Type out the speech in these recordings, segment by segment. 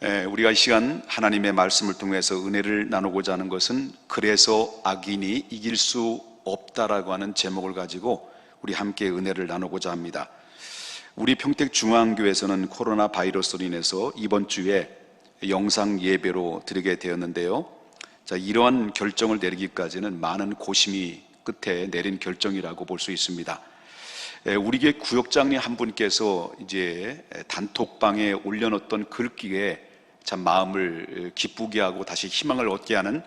우리가 이 시간 하나님의 말씀을 통해서 은혜를 나누고자 하는 것은 그래서 악인이 이길 수 없다라고 하는 제목을 가지고 우리 함께 은혜를 나누고자 합니다. 우리 평택중앙교회에서는 코로나 바이러스로 인해서 이번 주에 영상 예배로 드리게 되었는데요. 이러한 결정을 내리기까지는 많은 고심이 끝에 내린 결정이라고 볼 수 있습니다. 우리 교회 구역장님 한 분께서 이제 단톡방에 올려놓던 글귀에 참 마음을 기쁘게 하고 다시 희망을 얻게 하는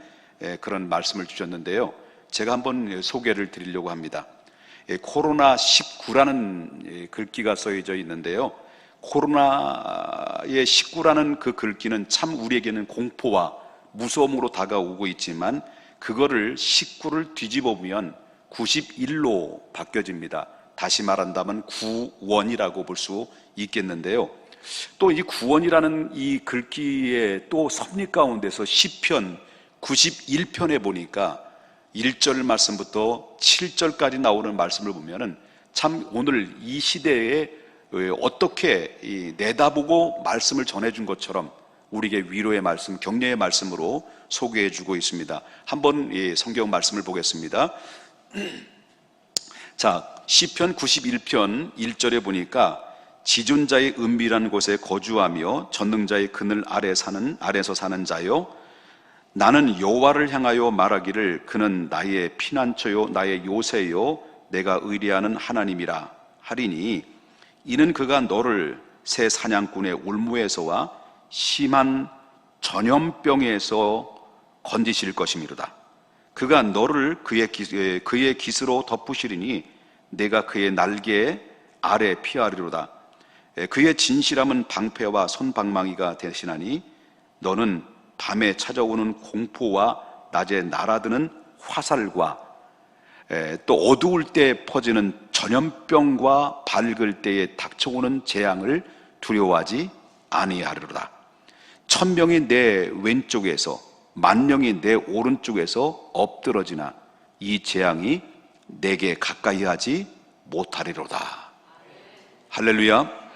그런 말씀을 주셨는데요. 제가 한번 소개를 드리려고 합니다. 코로나19라는 글귀가 써져 있는데요. 코로나의 19라는 그 글귀는 참 우리에게는 공포와 무서움으로 다가오고 있지만 그거를 19를 뒤집어 보면 91로 바뀌어집니다. 다시 말한다면 구원이라고 볼 수 있겠는데요. 또 이 구원이라는 이 글귀의 또 섭리 가운데서 시편 91편에 보니까 1절 말씀부터 7절까지 나오는 말씀을 보면은 참 오늘 이 시대에 어떻게 내다보고 말씀을 전해준 것처럼 우리에게 위로의 말씀, 격려의 말씀으로 소개해주고 있습니다. 한번 성경 말씀을 보겠습니다. 시편 91편 1절에 보니까 지존자의 은밀한 곳에 거주하며 전능자의 그늘 아래서 사는 자요, 나는 여호와를 향하여 말하기를 그는 나의 피난처요 나의 요새요 내가 의뢰하는 하나님이라 하리니 이는 그가 너를 새 사냥꾼의 올무에서와 심한 전염병에서 건지실 것이미로다. 그가 너를 그의 깃으로 덮으시리니 내가 그의 날개 아래 피하리로다. 그의 진실함은 방패와 손방망이가 대신하니 너는 밤에 찾아오는 공포와 낮에 날아드는 화살과 또 어두울 때 퍼지는 전염병과 밝을 때에 닥쳐오는 재앙을 두려워하지 아니하리로다. 1000명이 내 왼쪽에서 10,000명이 내 오른쪽에서 엎드러지나 이 재앙이 내게 가까이 하지 못하리로다. 할렐루야.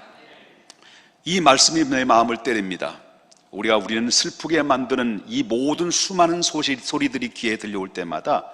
이 말씀이 내 마음을 때립니다. 우리는 슬프게 만드는 이 모든 수많은 소리들이 귀에 들려올 때마다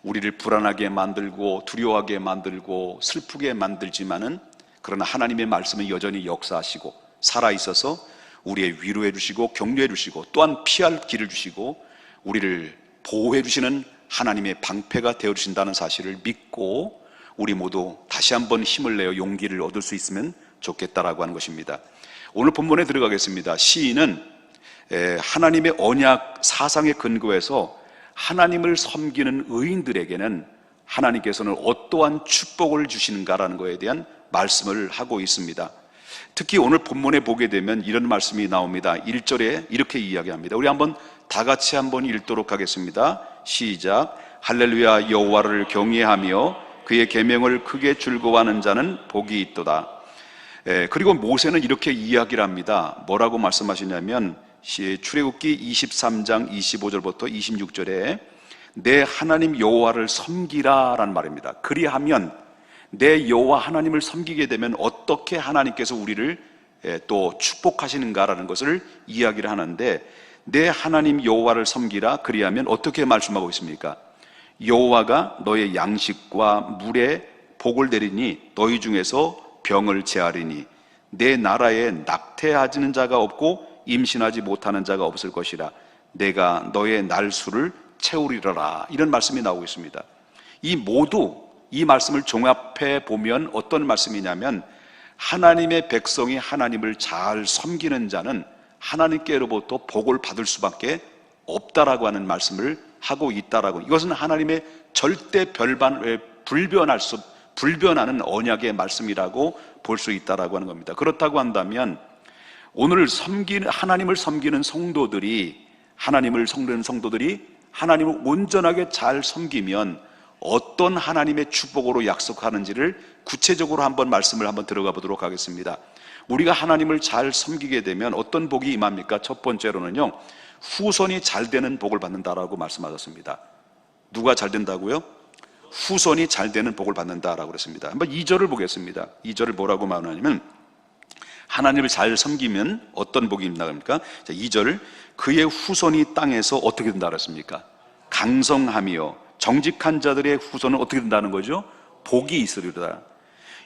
우리를 불안하게 만들고 두려워하게 만들고 슬프게 만들지만은 그러나 하나님의 말씀은 여전히 역사하시고 살아있어서 우리의 위로해 주시고 격려해 주시고 또한 피할 길을 주시고 우리를 보호해 주시는 하나님의 방패가 되어 주신다는 사실을 믿고 우리 모두 다시 한번 힘을 내어 용기를 얻을 수 있으면 좋겠다라고 하는 것입니다. 오늘 본문에 들어가겠습니다. 시인은 하나님의 언약 사상에 근거해서 하나님을 섬기는 의인들에게는 하나님께서는 어떠한 축복을 주시는가라는 것에 대한 말씀을 하고 있습니다. 특히 오늘 본문에 보게 되면 이런 말씀이 나옵니다. 1절에 이렇게 이야기합니다. 우리 한번 다 같이 한번 읽도록 하겠습니다. 시작. 할렐루야. 여호와를 경외하며 그의 계명을 크게 즐거워하는 자는 복이 있도다. 그리고 모세는 이렇게 이야기를 합니다. 뭐라고 말씀하시냐면 출애굽기 23장 25절부터 26절에 내 하나님 여호와를 섬기라 라는 말입니다. 그리하면 내 여호와 하나님을 섬기게 되면 어떻게 하나님께서 우리를 또 축복하시는가라는 것을 이야기를 하는데, 내 하나님 여호와를 섬기라 그리하면 어떻게 말씀하고 있습니까? 여호와가 너의 양식과 물에 복을 내리니 너희 중에서 병을 제하리니 내 나라에 낙태하지는 자가 없고 임신하지 못하는 자가 없을 것이라. 내가 너의 날수를 채우리라. 이런 말씀이 나오고 있습니다. 이 말씀을 종합해 보면 어떤 말씀이냐면 하나님의 백성이 하나님을 잘 섬기는 자는 하나님께로부터 복을 받을 수밖에 없다라고 하는 말씀을 하고 있다라고. 이것은 하나님의 절대 불변하는 언약의 말씀이라고 볼 수 있다라고 하는 겁니다. 그렇다고 한다면 오늘 하나님을 섬기는 성도들이 하나님을 온전하게 잘 섬기면 어떤 하나님의 축복으로 약속하는지를 구체적으로 말씀을 들어가 보도록 하겠습니다. 우리가 하나님을 잘 섬기게 되면 어떤 복이 임합니까? 첫 번째로는요, 후손이 잘 되는 복을 받는다라고 말씀하셨습니다. 누가 잘 된다고요? 후손이 잘 되는 복을 받는다라고 그랬습니다. 한번 2절을 보겠습니다. 2절을 뭐라고 말하냐면 하나님을 잘 섬기면 어떤 복이 있나 합니까? 2절, 그의 후손이 땅에서 어떻게 된다 그랬습니까? 강성하며 정직한 자들의 후손은 어떻게 된다는 거죠? 복이 있으리로다.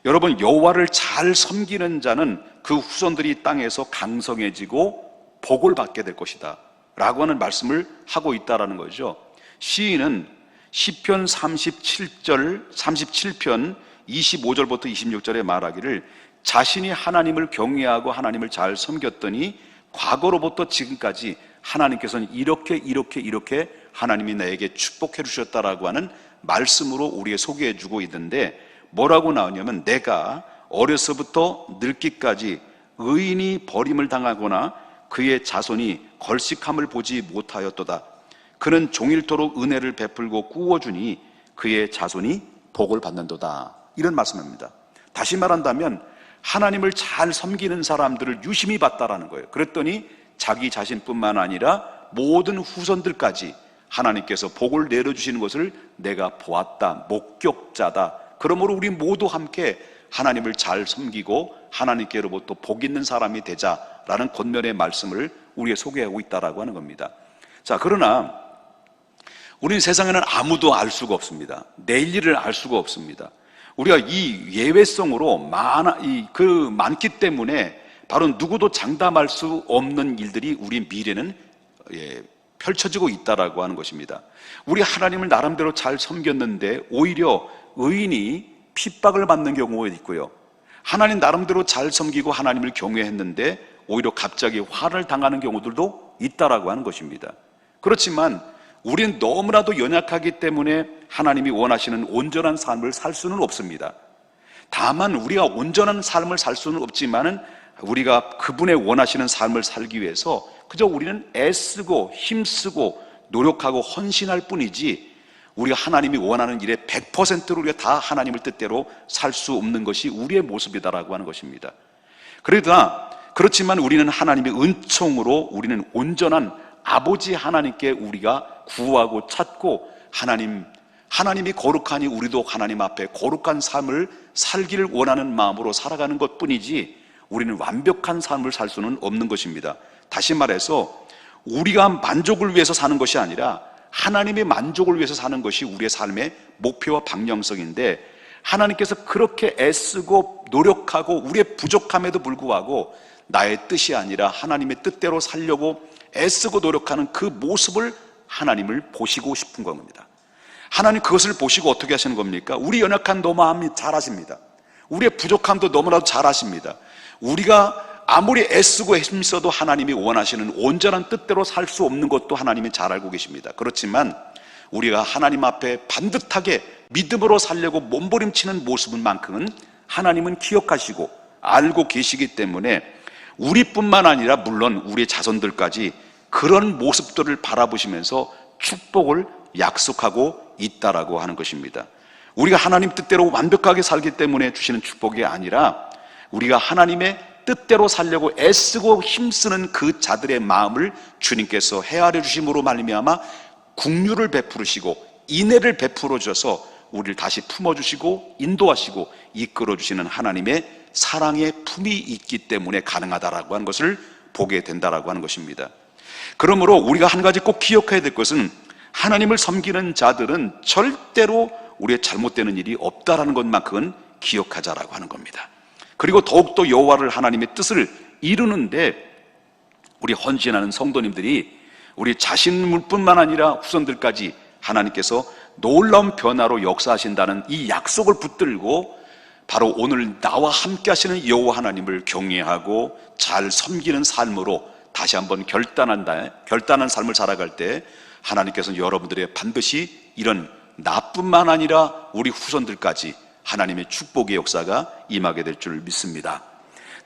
여러분, 여호와를 잘 섬기는 자는 그 후손들이 땅에서 강성해지고 복을 받게 될 것이다 라고 하는 말씀을 하고 있다라는 거죠. 시인은 시편 37편 25절부터 26절에 말하기를 자신이 하나님을 경외하고 하나님을 잘 섬겼더니 과거로부터 지금까지 하나님께서는 이렇게 하나님이 나에게 축복해 주셨다라고 하는 말씀으로 우리에게 소개해 주고 있는데, 뭐라고 나오냐면 내가 어려서부터 늙기까지 의인이 버림을 당하거나 그의 자손이 걸식함을 보지 못하였도다. 그는 종일토록 은혜를 베풀고 꾸어주니 그의 자손이 복을 받는도다. 이런 말씀입니다. 다시 말한다면 하나님을 잘 섬기는 사람들을 유심히 봤다라는 거예요. 그랬더니 자기 자신뿐만 아니라 모든 후손들까지 하나님께서 복을 내려주시는 것을 내가 보았다, 목격자다. 그러므로 우리 모두 함께 하나님을 잘 섬기고 하나님께로부터 복 있는 사람이 되자라는 권면의 말씀을 우리에게 소개하고 있다라고 하는 겁니다. 자, 그러나 우리는 세상에는 아무도 알 수가 없습니다. 내일 일을 알 수가 없습니다. 우리가 이 예외성으로 많기 때문에 바로 누구도 장담할 수 없는 일들이 우리 미래는 펼쳐지고 있다라고 하는 것입니다. 우리 하나님을 나름대로 잘 섬겼는데 오히려 의인이 핍박을 받는 경우가 있고요. 하나님 나름대로 잘 섬기고 하나님을 경외했는데 오히려 갑자기 화를 당하는 경우들도 있다라고 하는 것입니다. 그렇지만 우리는 너무나도 연약하기 때문에 하나님이 원하시는 온전한 삶을 살 수는 없습니다. 다만 우리가 온전한 삶을 살 수는 없지만은 우리가 그분의 원하시는 삶을 살기 위해서 그저 우리는 애쓰고 힘쓰고 노력하고 헌신할 뿐이지, 우리가 하나님이 원하는 일에 100%로 우리가 다 하나님을 뜻대로 살 수 없는 것이 우리의 모습이다라고 하는 것입니다. 그렇지만 우리는 하나님의 은총으로 우리는 온전한 아버지 하나님께 우리가 구하고 찾고 하나님이 거룩하니 우리도 하나님 앞에 거룩한 삶을 살기를 원하는 마음으로 살아가는 것 뿐이지 우리는 완벽한 삶을 살 수는 없는 것입니다. 다시 말해서 우리가 만족을 위해서 사는 것이 아니라 하나님의 만족을 위해서 사는 것이 우리의 삶의 목표와 방향성인데, 하나님께서 그렇게 애쓰고 노력하고 우리의 부족함에도 불구하고 나의 뜻이 아니라 하나님의 뜻대로 살려고 애쓰고 노력하는 그 모습을 하나님을 보시고 싶은 겁니다. 하나님 그것을 보시고 어떻게 하시는 겁니까? 우리 연약한 너무함이 잘 아십니다. 우리의 부족함도 너무나도 잘 아십니다. 우리가 아무리 애쓰고 힘써도 하나님이 원하시는 온전한 뜻대로 살 수 없는 것도 하나님이 잘 알고 계십니다. 그렇지만 우리가 하나님 앞에 반듯하게 믿음으로 살려고 몸부림치는 모습만큼은 하나님은 기억하시고 알고 계시기 때문에 우리뿐만 아니라 물론 우리의 자손들까지 그런 모습들을 바라보시면서 축복을 약속하고 있다라고 하는 것입니다. 우리가 하나님 뜻대로 완벽하게 살기 때문에 주시는 축복이 아니라 우리가 하나님의 뜻대로 살려고 애쓰고 힘쓰는 그 자들의 마음을 주님께서 헤아려 주심으로 말미암아 긍휼을 베푸시고 인애를 베풀어 주셔서 우리를 다시 품어주시고 인도하시고 이끌어 주시는 하나님의 사랑의 품이 있기 때문에 가능하다라고 하는 것을 보게 된다라고 하는 것입니다. 그러므로 우리가 한 가지 꼭 기억해야 될 것은 하나님을 섬기는 자들은 절대로 우리의 잘못되는 일이 없다라는 것만큼은 기억하자라고 하는 겁니다. 그리고 더욱더 여호와를 하나님의 뜻을 이루는데 우리 헌신하는 성도님들이 우리 자신뿐만 아니라 후손들까지 하나님께서 놀라운 변화로 역사하신다는 이 약속을 붙들고 바로 오늘 나와 함께 하시는 여호와 하나님을 경외하고 잘 섬기는 삶으로 다시 한번 결단한 삶을 살아갈 때 하나님께서는 여러분들의 반드시 이런 나뿐만 아니라 우리 후손들까지 하나님의 축복의 역사가 임하게 될 줄 믿습니다.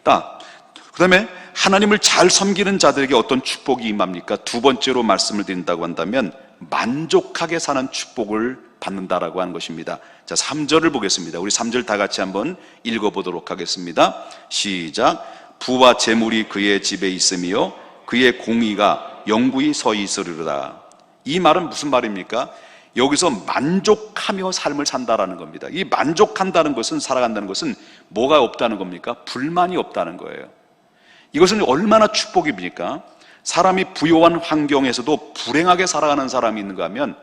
그 다음에 하나님을 잘 섬기는 자들에게 어떤 축복이 임합니까? 두 번째로 말씀을 드린다고 한다면 만족하게 사는 축복을 받는다라고 하는 것입니다. 자, 3절을 보겠습니다. 우리 3절 다 같이 한번 읽어보도록 하겠습니다. 시작. 부와 재물이 그의 집에 있으며 그의 공의가 영구히 서 있으리로다. 이 말은 무슨 말입니까? 여기서 만족하며 삶을 산다라는 겁니다. 이 만족한다는 것은, 살아간다는 것은 뭐가 없다는 겁니까? 불만이 없다는 거예요. 이것은 얼마나 축복입니까? 사람이 부요한 환경에서도 불행하게 살아가는 사람이 있는가 하면,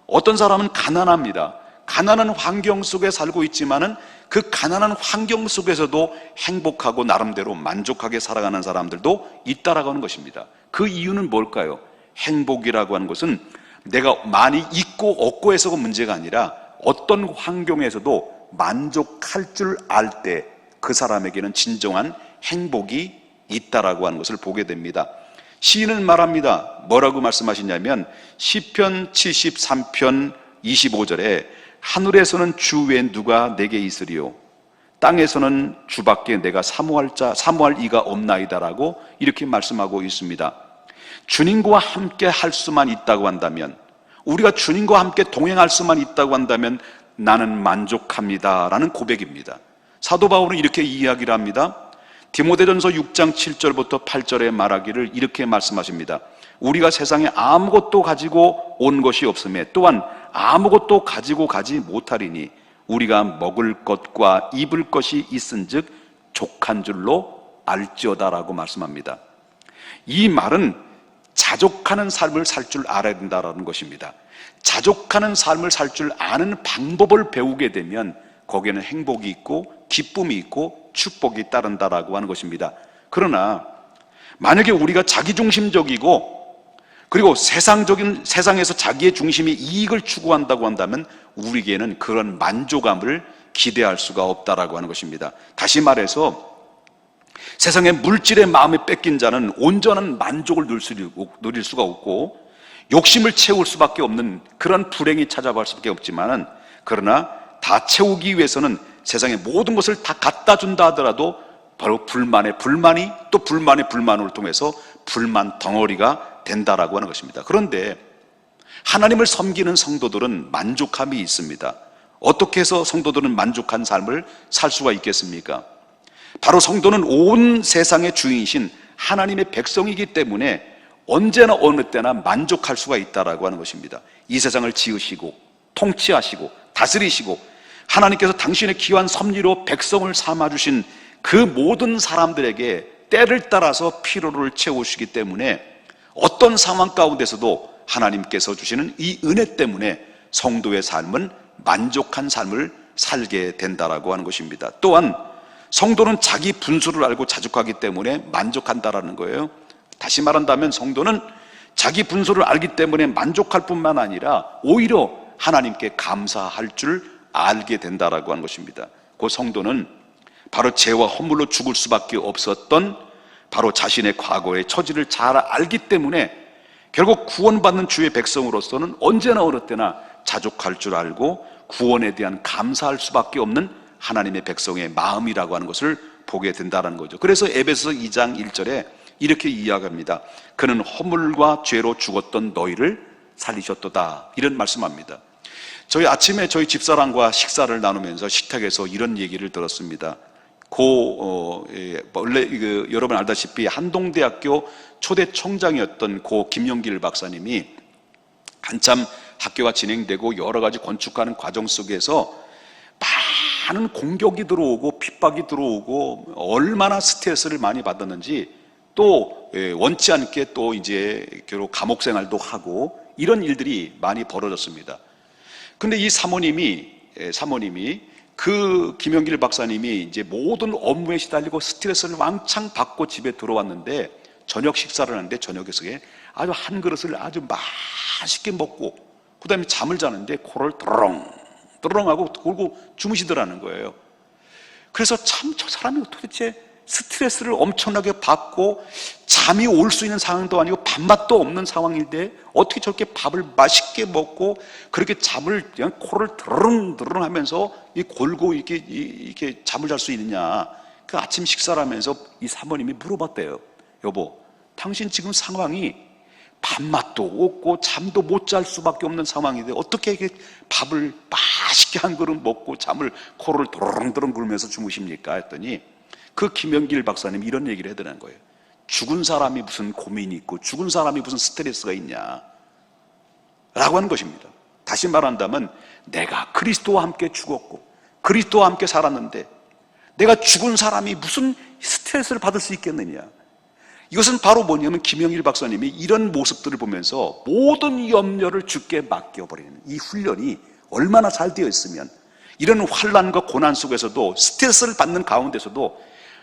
어떤 사람은 가난합니다. 가난한 환경 속에 살고 있지만은 그 가난한 환경 속에서도 행복하고 나름대로 만족하게 살아가는 사람들도 있다라고 하는 것입니다. 그 이유는 뭘까요? 행복이라고 하는 것은 내가 많이 있고 없고 해서가 문제가 아니라 어떤 환경에서도 만족할 줄 알 때 그 사람에게는 진정한 행복이 있다라고 하는 것을 보게 됩니다. 시인은 말합니다. 뭐라고 말씀하시냐면 시편 73편 25절에 하늘에서는 주 외에 누가 내게 있으리요, 땅에서는 주밖에 내가 사모할 이가 없나이다라고 이렇게 말씀하고 있습니다. 주님과 함께 할 수만 있다고 한다면, 우리가 주님과 함께 동행할 수만 있다고 한다면 나는 만족합니다라는 고백입니다. 사도 바울은 이렇게 이야기를 합니다. 디모데전서 6장 7절부터 8절에 말하기를 이렇게 말씀하십니다. 우리가 세상에 아무것도 가지고 온 것이 없음에 또한 아무것도 가지고 가지 못하리니 우리가 먹을 것과 입을 것이 있은즉 족한 줄로 알지어다라고 말씀합니다. 이 말은 자족하는 삶을 살 줄 알아야 된다는 것입니다. 자족하는 삶을 살 줄 아는 방법을 배우게 되면 거기에는 행복이 있고 기쁨이 있고 축복이 따른다라고 하는 것입니다. 그러나 만약에 우리가 자기중심적이고 그리고 세상에서 자기의 중심이 이익을 추구한다고 한다면 우리에게는 그런 만족감을 기대할 수가 없다라고 하는 것입니다. 다시 말해서 세상의 물질의 마음에 뺏긴 자는 온전한 만족을 누릴 수가 없고 욕심을 채울 수밖에 없는 그런 불행이 찾아갈 수밖에 없지만은, 그러나 다 채우기 위해서는 세상의 모든 것을 다 갖다 준다 하더라도 바로 불만이 또 불만의 불만을 통해서 불만 덩어리가 된다라고 하는 것입니다. 그런데 하나님을 섬기는 성도들은 만족함이 있습니다. 어떻게 해서 성도들은 만족한 삶을 살 수가 있겠습니까? 바로 성도는 온 세상의 주인이신 하나님의 백성이기 때문에 언제나 어느 때나 만족할 수가 있다라고 하는 것입니다. 이 세상을 지으시고 통치하시고 다스리시고 하나님께서 당신의 귀한 섭리로 백성을 삼아주신 그 모든 사람들에게 때를 따라서 피로를 채우시기 때문에 어떤 상황 가운데서도 하나님께서 주시는 이 은혜 때문에 성도의 삶은 만족한 삶을 살게 된다라고 하는 것입니다. 또한 성도는 자기 분수를 알고 자족하기 때문에 만족한다라는 거예요. 다시 말한다면 성도는 자기 분수를 알기 때문에 만족할 뿐만 아니라 오히려 하나님께 감사할 줄 알게 된다라고 하는 것입니다. 그 성도는 바로 죄와 허물로 죽을 수밖에 없었던 바로 자신의 과거의 처지를 잘 알기 때문에 결국 구원받는 주의 백성으로서는 언제나 어느 때나 자족할 줄 알고 구원에 대한 감사할 수밖에 없는 하나님의 백성의 마음이라고 하는 것을 보게 된다는 거죠. 그래서 에베소서 2장 1절에 이렇게 이야기합니다. 그는 허물과 죄로 죽었던 너희를 살리셨도다, 이런 말씀합니다. 저희 아침에 저희 집사람과 식사를 나누면서 식탁에서 이런 얘기를 들었습니다. 원래 여러분 알다시피 한동대학교 초대 총장이었던 고 김용길 박사님이 한참 학교가 진행되고 여러 가지 건축하는 과정 속에서 많은 공격이 들어오고 핍박이 들어오고 얼마나 스트레스를 많이 받았는지, 또 원치 않게 또 이제 결국 감옥 생활도 하고 이런 일들이 많이 벌어졌습니다. 근데 이 사모님이 그 김영길 박사님이 이제 모든 업무에 시달리고 스트레스를 왕창 받고 집에 들어왔는데 저녁 식사를 하는데 저녁에서 아주 한 그릇을 아주 맛있게 먹고 그 다음에 잠을 자는데 코를 드렁 하고 골고 주무시더라는 거예요. 그래서 참 저 사람이 도대체 스트레스를 엄청나게 받고 잠이 올 수 있는 상황도 아니고 밥맛도 없는 상황인데 어떻게 저렇게 밥을 맛있게 먹고 그렇게 잠을 그냥 코를 드렁 하면서 골고 이렇게 잠을 잘 수 있느냐. 그 아침 식사를 하면서 이 사모님이 물어봤대요. 여보, 당신 지금 상황이 밥맛도 없고 잠도 못 잘 수밖에 없는 상황인데 어떻게 이렇게 밥을 맛있게 한 그릇 먹고 잠을 코를 드렁 굴면서 주무십니까? 했더니 그 김영길 박사님이 이런 얘기를 해드리는 거예요. 죽은 사람이 무슨 고민이 있고 죽은 사람이 무슨 스트레스가 있냐 라고 하는 것입니다. 다시 말한다면 내가 그리스도와 함께 죽었고 그리스도와 함께 살았는데 내가 죽은 사람이 무슨 스트레스를 받을 수 있겠느냐. 이것은 바로 뭐냐면 김영일 박사님이 이런 모습들을 보면서 모든 염려를 주께 맡겨버리는 이 훈련이 얼마나 잘 되어 있으면 이런 환난과 고난 속에서도 스트레스를 받는 가운데서도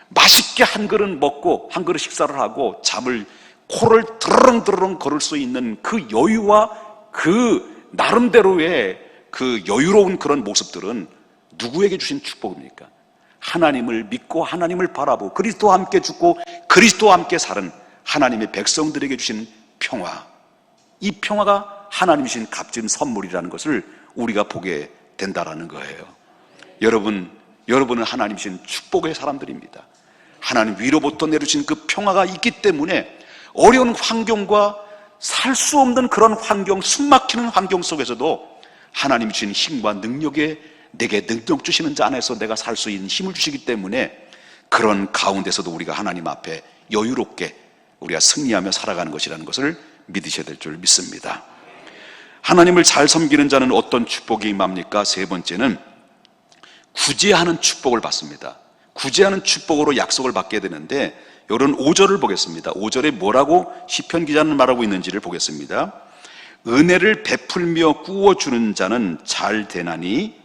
맛있게 한 그릇 먹고 한 그릇 식사를 하고 잠을 코를 드르렁드르렁 걸을 수 있는 그 여유와 그 나름대로의 그 여유로운 그런 모습들은 누구에게 주신 축복입니까? 하나님을 믿고 하나님을 바라보고 그리스도와 함께 죽고 그리스도와 함께 사는 하나님의 백성들에게 주신 평화, 이 평화가 하나님이 주신 값진 선물이라는 것을 우리가 보게 된다라는 거예요. 여러분은 하나님이 주신 축복의 사람들입니다. 하나님 위로부터 내려주신 그 평화가 있기 때문에 어려운 환경과 살 수 없는 그런 환경, 숨막히는 환경 속에서도 하나님이 주신 힘과 능력에 내게 능력 주시는 자 안에서 내가 살 수 있는 힘을 주시기 때문에 그런 가운데서도 우리가 하나님 앞에 여유롭게 우리가 승리하며 살아가는 것이라는 것을 믿으셔야 될 줄 믿습니다. 하나님을 잘 섬기는 자는 어떤 축복이 임합니까? 세 번째는 구제하는 축복을 받습니다. 구제하는 축복으로 약속을 받게 되는데 이런 5절을 보겠습니다. 5절에 뭐라고 시편 기자는 말하고 있는지를 보겠습니다. 은혜를 베풀며 꾸어주는 자는 잘 되나니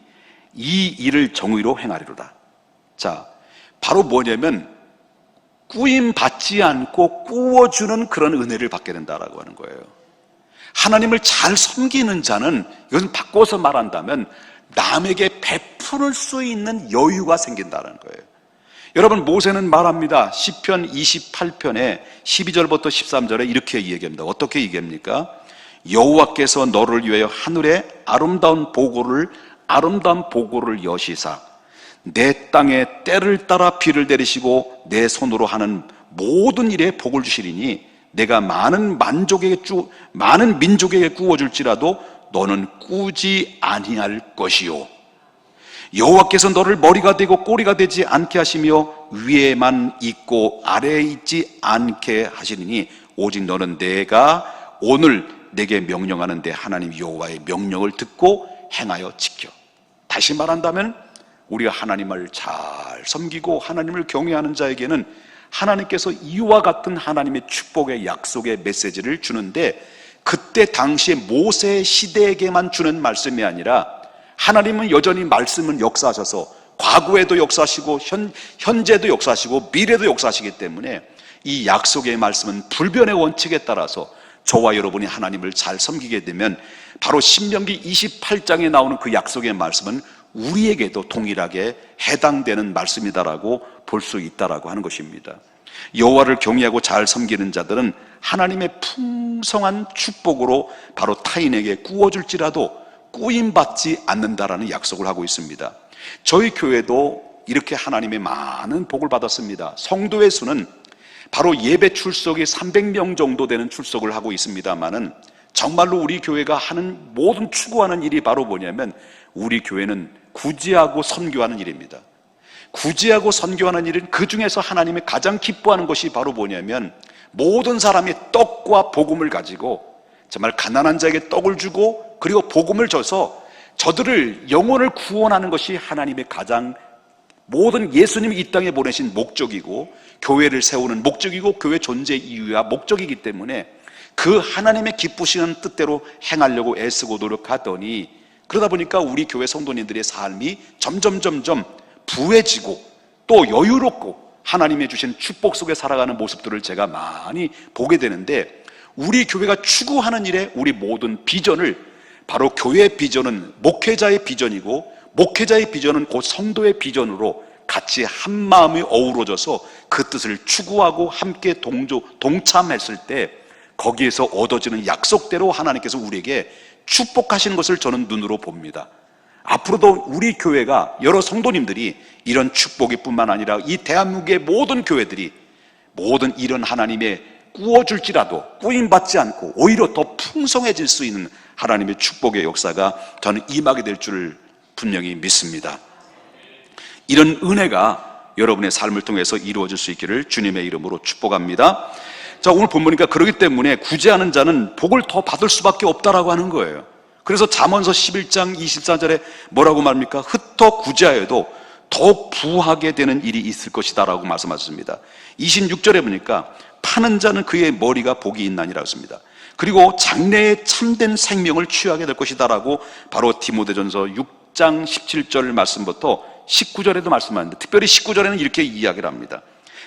이 일을 정의로 행하리로다. 자, 바로 뭐냐면 꾸임 받지 않고 꾸어주는 그런 은혜를 받게 된다라고 하는 거예요. 하나님을 잘 섬기는 자는, 이것은 바꿔서 말한다면 남에게 베풀 수 있는 여유가 생긴다는 거예요. 여러분, 모세는 말합니다. 시편 28편에 12절부터 13절에 이렇게 얘기합니다. 어떻게 얘기합니까? 여호와께서 너를 위하여 하늘에 아름다운 보고를 여시사 내 땅에 때를 따라 비를 내리시고 내 손으로 하는 모든 일에 복을 주시리니 내가 많은 민족에게 구워줄지라도 너는 꾸지 아니할 것이요 여호와께서 너를 머리가 되고 꼬리가 되지 않게 하시며 위에만 있고 아래에 있지 않게 하시리니 오직 너는 내가 오늘 내게 명령하는데 하나님 여호와의 명령을 듣고 행하여 지켜. 다시 말한다면 우리가 하나님을 잘 섬기고 하나님을 경외하는 자에게는 하나님께서 이와 같은 하나님의 축복의 약속의 메시지를 주는데, 그때 당시에 모세 시대에게만 주는 말씀이 아니라 하나님은 여전히 말씀은 역사하셔서 과거에도 역사하시고 현재도 역사하시고 미래도 역사하시기 때문에 이 약속의 말씀은 불변의 원칙에 따라서 저와 여러분이 하나님을 잘 섬기게 되면 바로 신명기 28장에 나오는 그 약속의 말씀은 우리에게도 동일하게 해당되는 말씀이다라고 볼 수 있다라고 하는 것입니다. 여호와를 경외하고 잘 섬기는 자들은 하나님의 풍성한 축복으로 바로 타인에게 구워줄지라도 꾸임받지 않는다라는 약속을 하고 있습니다. 저희 교회도 이렇게 하나님의 많은 복을 받았습니다. 성도의 수는 바로 예배 출석이 300명 정도 되는 출석을 하고 있습니다만은 정말로 우리 교회가 하는 모든 추구하는 일이 바로 뭐냐면 우리 교회는 구제하고 선교하는 일입니다. 구제하고 선교하는 일은 그 중에서 하나님이 가장 기뻐하는 것이 바로 뭐냐면 모든 사람이 떡과 복음을 가지고 정말 가난한 자에게 떡을 주고 그리고 복음을 줘서 저들을 영혼을 구원하는 것이 하나님의 가장 모든 예수님이 이 땅에 보내신 목적이고 교회를 세우는 목적이고 교회 존재 이유와 목적이기 때문에 그 하나님의 기쁘시는 뜻대로 행하려고 애쓰고 노력하더니 그러다 보니까 우리 교회 성도님들의 삶이 점점 부해지고 또 여유롭고 하나님의 주신 축복 속에 살아가는 모습들을 제가 많이 보게 되는데, 우리 교회가 추구하는 일에 우리 모든 비전을, 바로 교회의 비전은 목회자의 비전이고 목회자의 비전은 곧 성도의 비전으로 같이 한 마음이 어우러져서 그 뜻을 추구하고 함께 동참했을 때 거기에서 얻어지는 약속대로 하나님께서 우리에게 축복하시는 것을 저는 눈으로 봅니다. 앞으로도 우리 교회가, 여러 성도님들이 이런 축복이 뿐만 아니라 이 대한민국의 모든 교회들이 모든 이런 하나님의 꾸어줄지라도 꾸임받지 않고 오히려 더 풍성해질 수 있는 하나님의 축복의 역사가 저는 임하게 될 줄 분명히 믿습니다. 이런 은혜가 여러분의 삶을 통해서 이루어질 수 있기를 주님의 이름으로 축복합니다. 자, 오늘 본문이니까 그렇기 때문에 구제하는 자는 복을 더 받을 수밖에 없다라고 하는 거예요. 그래서 잠언서 11장 24절에 뭐라고 말합니까? 흩어 구제하여도 더욱 부하게 되는 일이 있을 것이다 라고 말씀하셨습니다. 26절에 보니까 파는 자는 그의 머리가 복이 있나니라 했습니다. 그리고 장래에 참된 생명을 취하게 될 것이다라고 바로 디모데전서 6장 17절 말씀부터 19절에도 말씀하는데, 특별히 19절에는 이렇게 이야기를 합니다.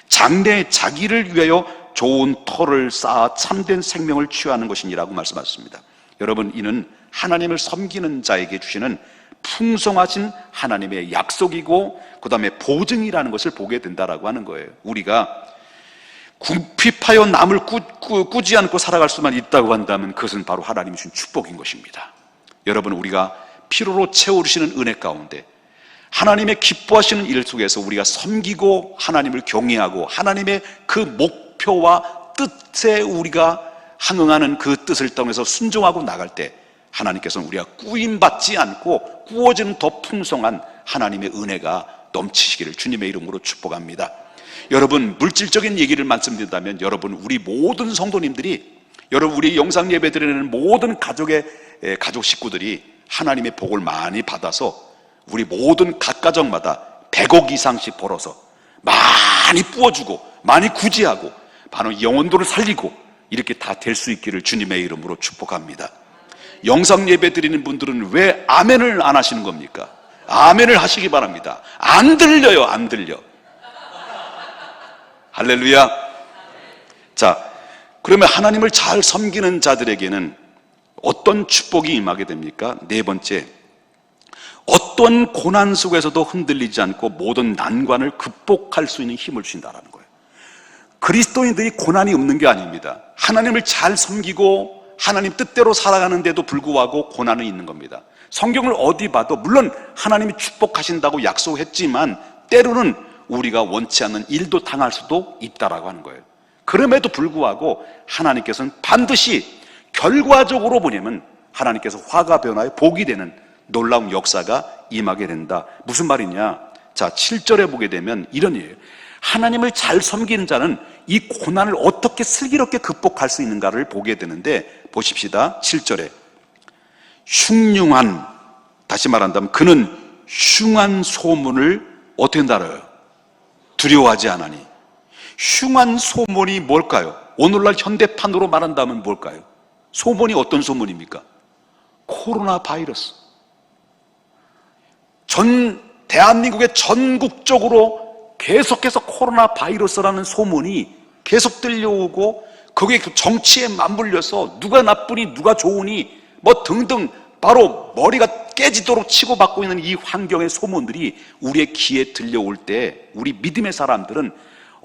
장래에 자기를 위하여 좋은 터를 쌓아 참된 생명을 취하는 것이니라고 말씀하셨습니다. 여러분, 이는 하나님을 섬기는 자에게 주시는 풍성하신 하나님의 약속이고 그 다음에 보증이라는 것을 보게 된다라고 하는 거예요. 우리가 궁핍하여 남을 꾸지 않고 살아갈 수만 있다고 한다면 그것은 바로 하나님이 주신 축복인 것입니다. 여러분, 우리가 필요로 채우시는 은혜 가운데 하나님의 기뻐하시는 일 속에서 우리가 섬기고 하나님을 경외하고 하나님의 그 목표와 뜻에 우리가 항응하는 그 뜻을 통해서 순종하고 나갈 때 하나님께서는 우리가 꾸임받지 않고 꾸어지는 더 풍성한 하나님의 은혜가 넘치시기를 주님의 이름으로 축복합니다. 여러분, 물질적인 얘기를 말씀드린다면 여러분, 우리 모든 성도님들이, 여러분, 우리 영상 예배 드리는 모든 가족 식구들이 하나님의 복을 많이 받아서 우리 모든 각 가정마다 100억 이상씩 벌어서 많이 부어주고 많이 구제하고 바로 영혼도를 살리고 이렇게 다 될 수 있기를 주님의 이름으로 축복합니다. 영상 예배 드리는 분들은 왜 아멘을 안 하시는 겁니까? 아멘을 하시기 바랍니다. 안 들려요, 안 들려. 할렐루야. 자, 그러면 하나님을 잘 섬기는 자들에게는 어떤 축복이 임하게 됩니까? 네 번째, 어떤 고난 속에서도 흔들리지 않고 모든 난관을 극복할 수 있는 힘을 주신다라는 거예요. 그리스도인들이 고난이 없는 게 아닙니다. 하나님을 잘 섬기고 하나님 뜻대로 살아가는데도 불구하고 고난은 있는 겁니다. 성경을 어디 봐도 물론 하나님이 축복하신다고 약속했지만 때로는 우리가 원치 않는 일도 당할 수도 있다라고 하는 거예요. 그럼에도 불구하고 하나님께서는 반드시 결과적으로 보냐면 하나님께서 화가 변화에 복이 되는 놀라운 역사가 임하게 된다. 무슨 말이냐? 자, 7절에 보게 되면 이런 얘기예요. 하나님을 잘 섬기는 자는 이 고난을 어떻게 슬기롭게 극복할 수 있는가를 보게 되는데, 보십시다. 7절에 흉흉한, 다시 말한다면 그는 흉한 소문을 어떻게 달아요? 두려워하지 않으니. 흉한 소문이 뭘까요? 오늘날 현대판으로 말한다면 뭘까요? 소문이 어떤 소문입니까? 코로나 바이러스. 대한민국의 전국적으로 계속해서 코로나 바이러스라는 소문이 계속 들려오고 거기에 정치에 맞물려서 누가 나쁘니 누가 좋으니 뭐 등등 바로 머리가 깨지도록 치고받고 있는 이 환경의 소문들이 우리의 귀에 들려올 때 우리 믿음의 사람들은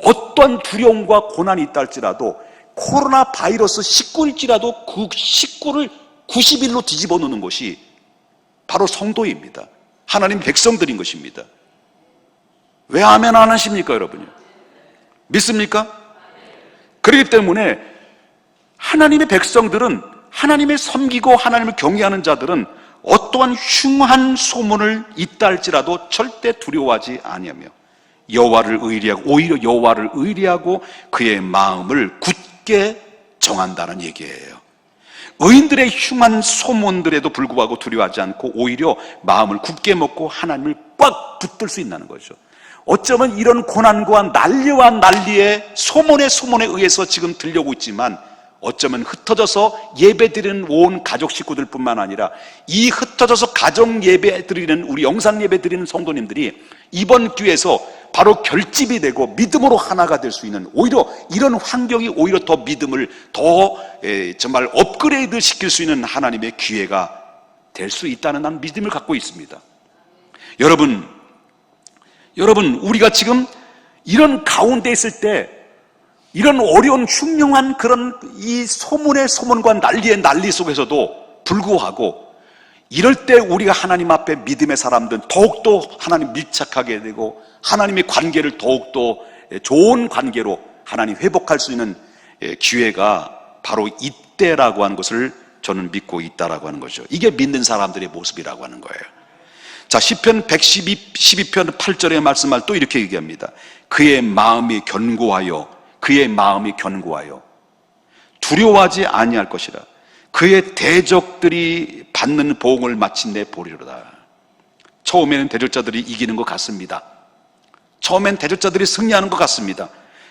어떠한 두려움과 고난이 있다 할지라도 코로나 바이러스 19일지라도 그 19를 90일로 뒤집어 놓는 것이 바로 성도입니다. 하나님 백성들인 것입니다. 왜 아멘 안 하십니까, 여러분요? 믿습니까? 그렇기 때문에 하나님의 백성들은, 하나님을 섬기고 하나님을 경외하는 자들은 어떠한 흉한 소문을 있다 할지라도 절대 두려워하지 아니하며 여호와를 의리하고, 오히려 여호와를 의리하고 그의 마음을 굳게 정한다는 얘기예요. 의인들의 흉한 소문들에도 불구하고 두려워하지 않고 오히려 마음을 굳게 먹고 하나님을 꽉 붙들 수 있다는 거죠. 어쩌면 이런 고난과 난리와 난리에 소문에 의해서 지금 들려오고 있지만 어쩌면 흩어져서 예배드리는 온 가족 식구들 뿐만 아니라 이 흩어져서 가정 예배드리는 우리 영상 예배드리는 성도님들이 이번 기회에서 바로 결집이 되고 믿음으로 하나가 될 수 있는, 오히려 이런 환경이 오히려 더 믿음을 더 정말 업그레이드 시킬 수 있는 하나님의 기회가 될 수 있다는 난 믿음을 갖고 있습니다. 여러분, 우리가 지금 이런 가운데 있을 때 이런 어려운 흉흉한 그런 이 소문과 난리의 난리 속에서도 불구하고 이럴 때 우리가 하나님 앞에 믿음의 사람들은 더욱더 하나님 밀착하게 되고 하나님의 관계를 더욱더 좋은 관계로 하나님 회복할 수 있는 기회가 바로 이때라고 하는 것을 저는 믿고 있다라고 하는 거죠. 이게 믿는 사람들의 모습이라고 하는 거예요. 자, 시편 12편 8절의 말씀을 또 이렇게 얘기합니다. 그의 마음이 견고하여 두려워하지 아니할 것이라. 그의 대적들이 받는 보응을 마침내 보리로다. 처음에는 대적자들이 이기는 것 같습니다. 처음엔 대적자들이 승리하는 것 같습니다.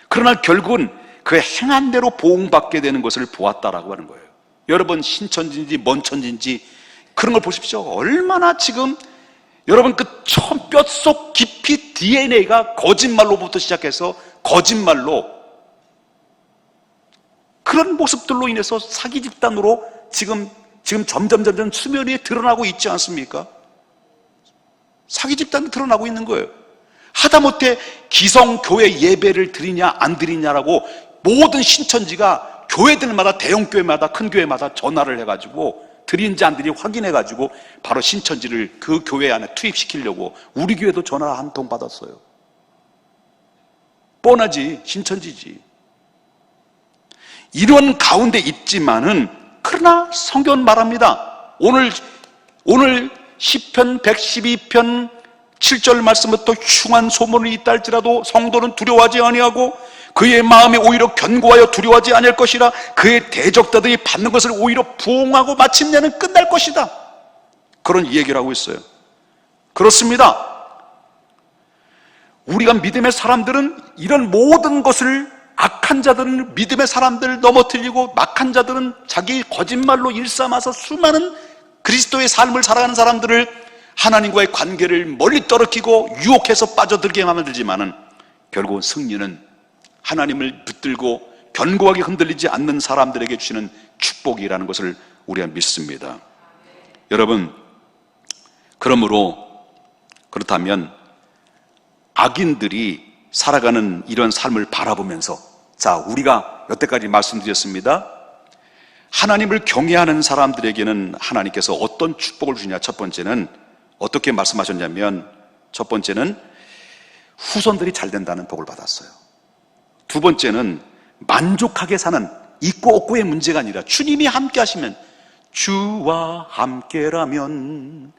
그러나 결국은 그 행한 대로 보응받게 되는 것을 보았다라고 하는 거예요. 여러분, 신천지인지 뭔 천지인지 그런 걸 보십시오. 얼마나 지금 여러분 그 뼛속 깊이 DNA가 거짓말로부터 시작해서 거짓말로 그런 모습들로 인해서 사기 집단으로 지금 점점 수면 위에 드러나고 있지 않습니까? 사기 집단이 드러나고 있는 거예요. 하다못해 기성교회 예배를 드리냐 안 드리냐라고 모든 신천지가 교회들마다, 대형 교회마다, 큰 교회마다 전화를 해가지고 드린지 안 드린지 확인해가지고 바로 신천지를 그 교회 안에 투입시키려고 우리 교회도 전화 한 통 받았어요. 뻔하지, 신천지지. 이런 가운데 있지만은, 그러나 성경은 말합니다. 오늘 시편 112편 7절 말씀부터 흉한 소문이 있다 할지라도 성도는 두려워하지 아니하고 그의 마음이 오히려 견고하여 두려워하지 아니할 것이라. 그의 대적자들이 받는 것을 오히려 부응하고 마침내는 끝날 것이다. 그런 얘기를 하고 있어요. 그렇습니다. 우리가 믿음의 사람들은 이런 모든 것을, 악한 자들은 믿음의 사람들을 넘어뜨리고 막한 자들은 자기 거짓말로 일삼아서 수많은 그리스도의 삶을 살아가는 사람들을 하나님과의 관계를 멀리 떨어뜨리고 유혹해서 빠져들게 만들지만은 결국 승리는 하나님을 붙들고 견고하게 흔들리지 않는 사람들에게 주시는 축복이라는 것을 우리가 믿습니다. 여러분, 그렇다면 악인들이 살아가는 이런 삶을 바라보면서, 자, 우리가 여태까지 말씀드렸습니다. 하나님을 경외하는 사람들에게는 하나님께서 어떤 축복을 주냐. 첫 번째는 어떻게 말씀하셨냐면, 첫 번째는 후손들이 잘 된다는 복을 받았어요. 두 번째는 만족하게 사는, 있고 없고의 문제가 아니라 주님이 함께 하시면, 주와 함께라면,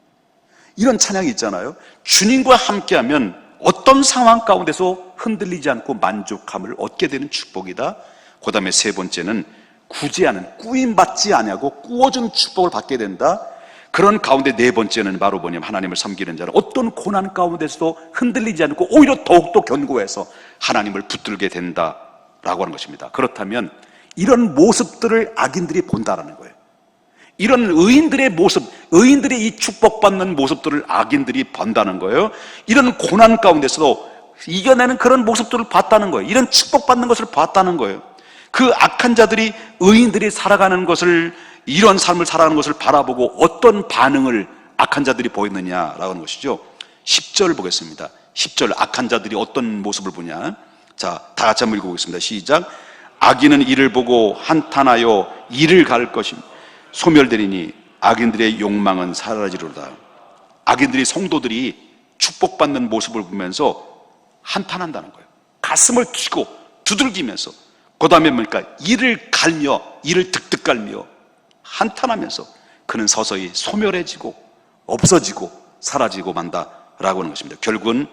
이런 찬양이 있잖아요. 주님과 함께하면 어떤 상황 가운데서 흔들리지 않고 만족함을 얻게 되는 축복이다. 그 다음에 세 번째는 구제하는, 꾸임받지 아니하고 꾸어준 축복을 받게 된다. 그런 가운데 네 번째는 바로 뭐냐면, 하나님을 섬기는 자는 어떤 고난 가운데서도 흔들리지 않고 오히려 더욱더 견고해서 하나님을 붙들게 된다라고 하는 것입니다. 그렇다면 이런 모습들을 악인들이 본다라는 거예요. 이런 의인들의 모습, 의인들의 이 축복받는 모습들을 악인들이 본다는 거예요. 이런 고난 가운데서도 이겨내는 그런 모습들을 봤다는 거예요. 이런 축복받는 것을 봤다는 거예요. 그 악한 자들이 의인들이 살아가는 것을, 이런 삶을 살아가는 것을 바라보고 어떤 반응을 악한 자들이 보였느냐라고 하는 것이죠. 10절 보겠습니다. 10절, 악한 자들이 어떤 모습을 보냐. 자, 다 같이 한번 읽어보겠습니다. 시작. 악인은 이를 보고 한탄하여 이를 갈 것입니다. 소멸되리니 악인들의 욕망은 사라지리로다. 악인들이, 성도들이 축복받는 모습을 보면서 한탄한다는 거예요. 가슴을 치고 두들기면서, 그 다음에 뭡니까? 이를 갈며, 이를 득득 갈며 한탄하면서 그는 서서히 소멸해지고 없어지고 사라지고 만다라고 하는 것입니다. 결국은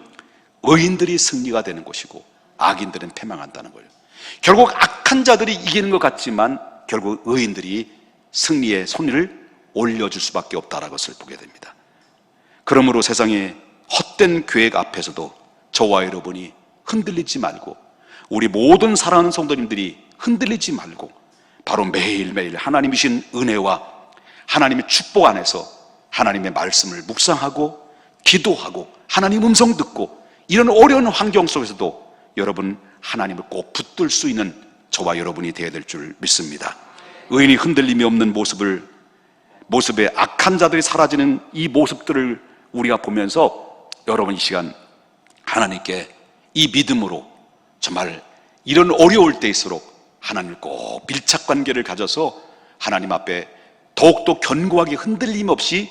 의인들이 승리가 되는 것이고 악인들은 패망한다는 거예요. 결국 악한 자들이 이기는 것 같지만 결국 의인들이 승리의 손을 올려줄 수밖에 없다라는 것을 보게 됩니다. 그러므로 세상의 헛된 계획 앞에서도 저와 여러분이 흔들리지 말고, 우리 모든 사랑하는 성도님들이 흔들리지 말고 바로 매일매일 하나님이신 은혜와 하나님의 축복 안에서 하나님의 말씀을 묵상하고 기도하고 하나님 음성 듣고, 이런 어려운 환경 속에서도 여러분 하나님을 꼭 붙들 수 있는 저와 여러분이 되어야 될 줄 믿습니다. 의인이 흔들림이 없는 모습에 악한 자들이 사라지는 이 모습들을 우리가 보면서 여러분 이 시간 하나님께 이 믿음으로 정말 이런 어려울 때일수록 하나님을 꼭 밀착 관계를 가져서 하나님 앞에 더욱더 견고하게 흔들림 없이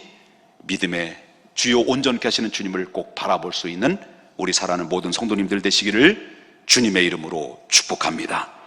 믿음의 주요 온전케 하시는 주님을 꼭 바라볼 수 있는 우리 사랑하는 모든 성도님들 되시기를 주님의 이름으로 축복합니다.